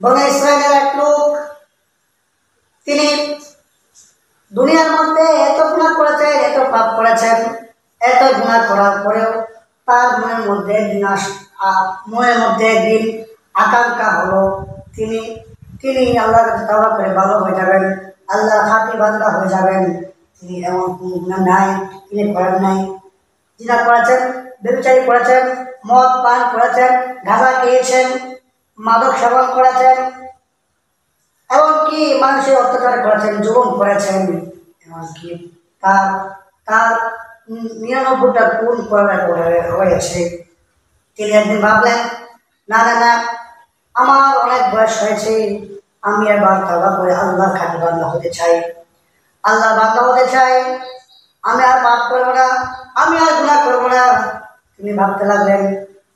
বনে ইসরায়েলের এক লোক, তিনি দুনিয়ার মধ্যে এত গুনাহ করেছেন, এত পাপ করেছেন, এত গুনাহ করার পরেও তার মনের মধ্যে একদিন আকাঙ্ক্ষা হলো তিনি তিনি আল্লাহর কাছে তওবা করে ভালো হয়ে যাবেন, আল্লাহ খাঁটি বান্দা হয়ে যাবেন। তিনি এমন কোনো গুনাহ নাই তিনি করেন নাই। জিনা করেছেন, ব্যভিচারী করেছেন, মদ পান করেছেন, গাঁজা খেয়েছেন, মাদক সেবন করেছেন, এমনকি মানুষের অত্যাচার করেছেন, জুলুম করেছেন, এমনকি তার তার ৯৯টা খুন করার হয়েছে। তিনি একদিন ভাবলেন, না না না, আমার অনেক বয়স হয়েছে, আমি এবার তওবা করে আল্লাহর খাঁটি বান্দা হতে চাই, আল্লাহর বান্দা হতে চাই, আমি আর পাপ করবো না, আমি আর গুনাহ করবো না। তিনি ভাবতে লাগলেন,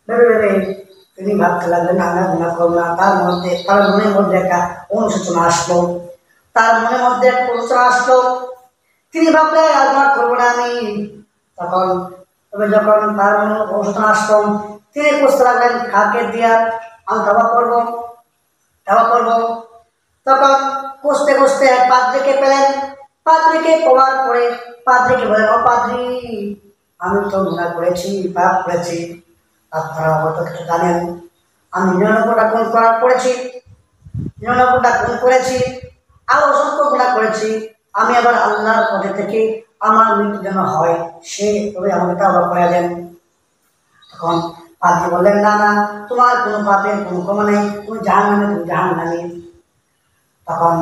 ভেবে ভেবে তিনি ভাবতে লাগলেন আমি আর গুনাহ করবো না। তার মনের মধ্যে একটা অনুশোচনা আসলো, তার মনের মধ্যে একটা অনুশোচনা আসলো। তিনি ভাবলেন আর গুনাহ করবো না আমি। তখন যখন তার মনে অনুশোচনা আসলো, তিনি বুঝতে লাগলেন কাকে দিয়া আমি তওবা করবো। তখন খুঁজতে খুঁজতে এক পাদ্রীকে পেলেন। পাদ্রীকে পাওয়ার পরে পাদ্রীকে বলেন, ও পাদ্রী, আমি তো গুনাহ করেছি, পাপ করেছি, আপনারা হয়তো কিছু জানেন, আমি ৯৯টা খুন করেছি, ৯৯টা খুন করেছি, আর অসংখ্য গুনাহ করেছি, আমি আবার আল্লাহর পথে থেকে আমার মৃত্যু যেন হয়, সে তবে আমাকে তওবা করে দেন। তখন পাদ্রী বললেন, না না, তোমার কোনো পাপের কোনো ক্ষমা নেই, তুমি জাহান্নামে। তখন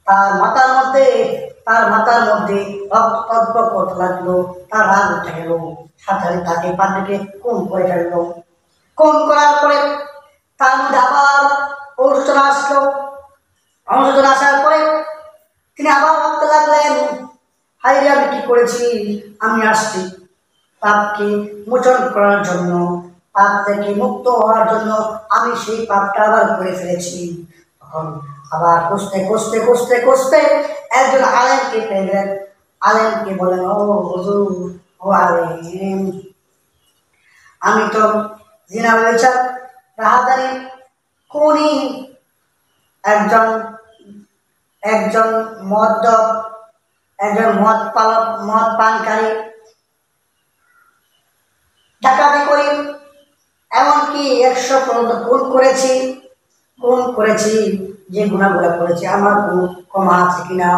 তার মাথার মধ্যে রক্ত করতে লাগলো, তার রাগ উঠে গেল, সাথে তাকে পাদ্রীকে খুন করে ফেললো। খুন করার পরে তার মধ্যে আবার অনুশোচনা আসলো। অনুশোচনা আসার পরে তিনি আবার ভাবতে লাগলেন, হাই রে, আমি কি করেছি, আমি আসছি পাপকে মোচন করার জন্য, পাপ থেকে মুক্ত হওয়ার জন্য আমি সেই পাপটা আবার করে ফেলেছি। তখন আবার খুঁজতে খুঁজতে খুঁজতে খুঁজতে একজন আলেমকে পেয়ে গেলেন। আলেমকে বলেন, ও হুজুর, ও আলেম, আমি তো জিনা ব্যভিচার, রাহাজানি, খুনি, একজন একজন মদ্যপ, একজন মদ পানকারী, ডাকাতি করি, এমনকি ১০০ পর্যন্ত খুন করেছি। যে গুনাহগুলো করেছি আমার কোনো ক্ষমা আছে কিনা,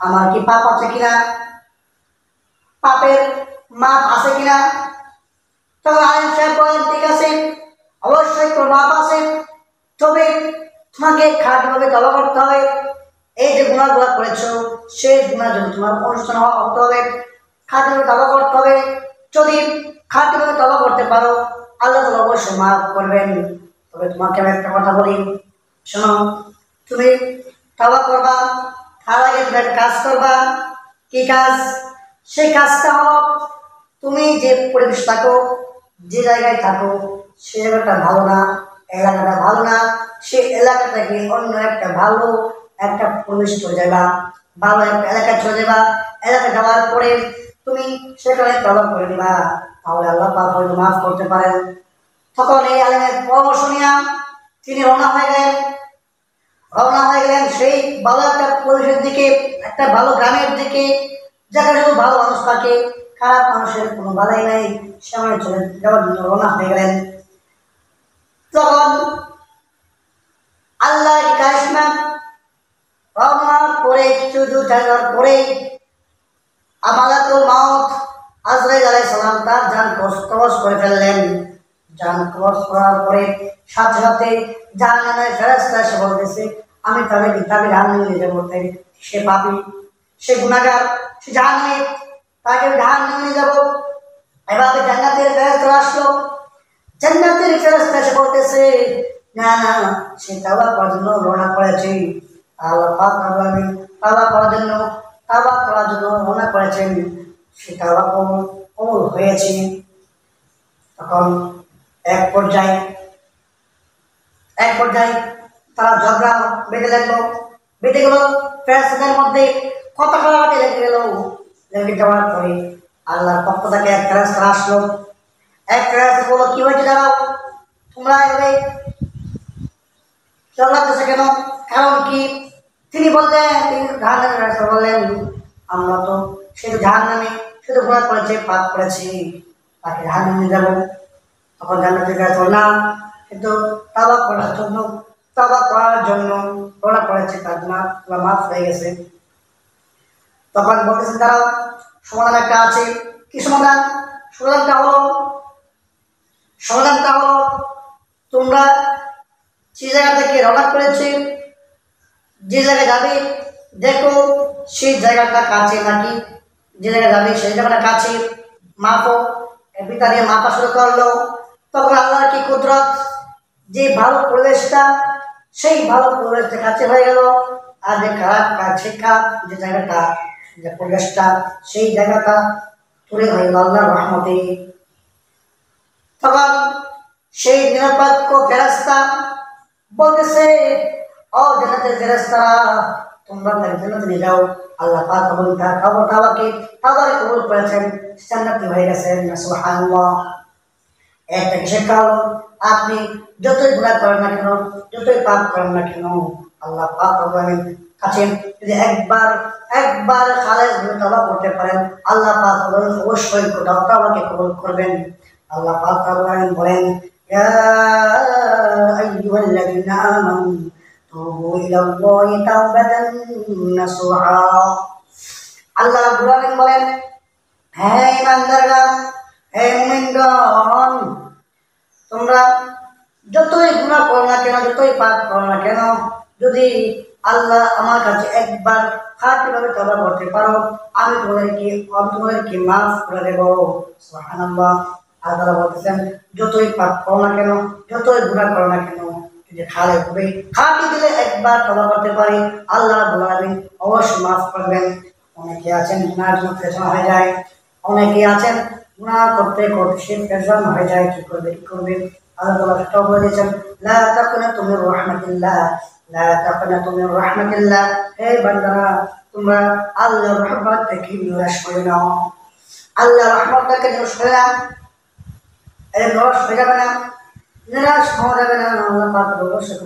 আমার কি পাপ আছে কিনা, পাপের মাপ আছে কিনা। তখন আলেম সাহেব বলেন, ঠিক আছে, অবশ্যই তোর মাপ আছে, তবে তোমাকে খাঁটিভাবে তওবা করতে হবে। এই যে গুনাহগুলো করেছো, সেই গুনাহ যদি তোমার অনুশোচনা হতে হবে, খাঁটিভাবে তওবা করতে হবে। যদি খাঁটিভাবে তওবা করতে পারো, আল্লাহ তাআলা অবশ্যই মাফ করবেন। তবে তোমাকে আমি একটা কথা বলি, শোনো, তুমি তওবা করবা, তার আগে তুমি একটা কাজ করবা। কি কাজ? সেই কাজটা হলো, তুমি যে পরিবেশ থাকো, যে জায়গায় থাকো, সে জায়গাটা ভালো না, এলাকাটা ভালো না, সে এলাকা থেকে অন্য একটা পরিবেশ চলে যাবা, ভালো একটা এলাকায় চলে যাবা। এলাকা যাওয়ার পরে তুমি সেখানে তওবা করে নিবা, তাহলে আল্লাহ পাক হয়তো মাফ করতে পারেন। তখন এই আলেমের পরামর্শ নিয়ে তিনি রওনা হয়ে গেলেন সেই ভালো একটা পরিবেশের দিকে, একটা ভালো গ্রামের দিকে, যেখানে শুধু ভালো মানুষ থাকে, খারাপ মানুষের কোনো বালাই নাই, সেখানে চলে যাওয়ার জন্য রওনা হয়ে গেলেন। তখন আল্লাহ কারিশমা, রওনা করে কিছু দূর যাওয়ার পরে আমালাতুল মাউত আজরাইল আলাইহিস সালাম তার জান কবজ করে ফেললেন। জান কবজ করার পরে সাথে সাথে জাহান্নামের ফেরেশতা এসে বলতেছে, আমি তাকে জাহান্নামে নিয়ে যাবো। সে পাপী, সে গুনাহগার, সে জাহান্নামে, তাকে জাহান্নামে নিয়ে যাবো। এভাবে জান্নাতের ফেরেশতা আসলো। জান্নাতের ফেরেশতা এসে বলতেছে, না না, সে তওবা করার জন্য রওনা করেছে, আল্লাহ পাক আলামিন তওবা করার জন্য রওনা করেছেন, সে তওবা কবুল হয়েছে। তখন এক পর্যায়ে তারা ঝগড়া বেঁধে গেল, ফেরেশতাদের মধ্যে কথা কাটাকাটি লেগে যাওয়ার পরে আল্লাহর পক্ষ থেকে এক ফেরেশতা আসলো। এক ফেরেশতা বলল, কি হয়েছে, দাঁড়াও, তোমরা এভাবে লাগতেছে কেন? কারণ কি? তিনি বললেন, তিনি জাহান্নামের রাস্তা বললেন, আমরা তো শুধু জাহান্নামে শুধু গুনাহ করেছি, পাপ করেছি, তাকে জাহান্নামে যাব। তখন জান্নাতে গেছে না, কিন্তু তাওবা করার জন্য ওরা করেছে, তার গুনাহ মাফ হয়ে গেছে। তখন বলতেছেন তারা, সমাধান একটা আছে। কি সমাধান? সমাধানটা হলো তোমরা যে জায়গা থেকে রওনা করেছে, যে জায়গায় যাবে, দেখো সেই জায়গাটা কাছে নাকি। যে জায়গায় যাবে সেই জায়গাটা কাছে, মাপো। পিতা দিয়ে মাপা শুরু করলো। তখন আল্লাহর কি কুদরত, যে ভালো পরিবেশটা, সেই ভালো পরিবেশটা কাছে হয়ে গেল। আর যে খারাপ কাছে যে জায়গাটা, যে পরিবেশটা, সেই জায়গাটা দূরে হয়ে গেল আল্লাহর রহমতে। তখন সেই নিরপেক্ষ ফেরেশতা বলতেছে, ও জান্নাতের ফেরেশতারা, তোমরা তার জান্নাতে নিয়ে যাও। আল্লাহ পাক বলেন তার তাওবাকে কবুল করেছেন, জান্নাতি হয়ে গেছেন। সুবহানাল্লাহ। একটা শিক্ষা হলো, আপনি যতই গুনাহ করেন না কেন, যতই পাপ করেন না কেন, আল্লাহ পাক রব্বুল কাছে যদি একবার খালেস তওবা করতে পারেন, আল্লাহ পাক অবশ্যই তওবাকে কবুল করবেন। আল্লাহ পাক রব্বুল বলেন, ইয়া আইয়ুহাল্লাযীনা আমানু তুবু ইলাল্লাহি তাওবাতান নাসুহা। আল্লাহ রাব্বুল আলামিন বলেন, হে ঈমানদাররা, হে মুমিনগণ, তোমরা যতই গুনাহ করো না কেন, যতই পাপ করো না কেন, যদি আল্লাহ আমার কাছে একবার খাঁটিভাবে তওবা করতে পারো, আমি তোমাদেরকে মাফ করে দেব। সুবহানাল্লাহ। আল্লাহ বলতেছেন, যতই পাপ করো না কেন, যতই গুনাহ করো না কেন, যদি খাঁটি দিলে একবার তওবা করতে পারি, আল্লাহ রাব্বুল আলামিন অবশ্যই মাফ করবেন। অনেকে আছেন গুনাহের জন্য পেছনে হয়ে যায়, অনেকে আছেন গুনাহ করতে করতে সে পেরেশান হয়ে যায়, কি করবে। আল্লাহ তাআলা সেটাও বলে দিয়েছেন, লা তাকনাতু মির রাহমাতিল্লাহ, লা তাকনাতু মির রাহমাতিল্লাহ। হে বান্দারা, তোমরা আল্লাহর রহমত থেকে নিরাশ হয়ে নাও। আল্লাহর রহমতটাকে নিরাশ হয়ে নাও, নিরাশ হয়ে যাবে না, নিরাশ হওয়া যাবে না। আল্লাহ পাক অবশ্যই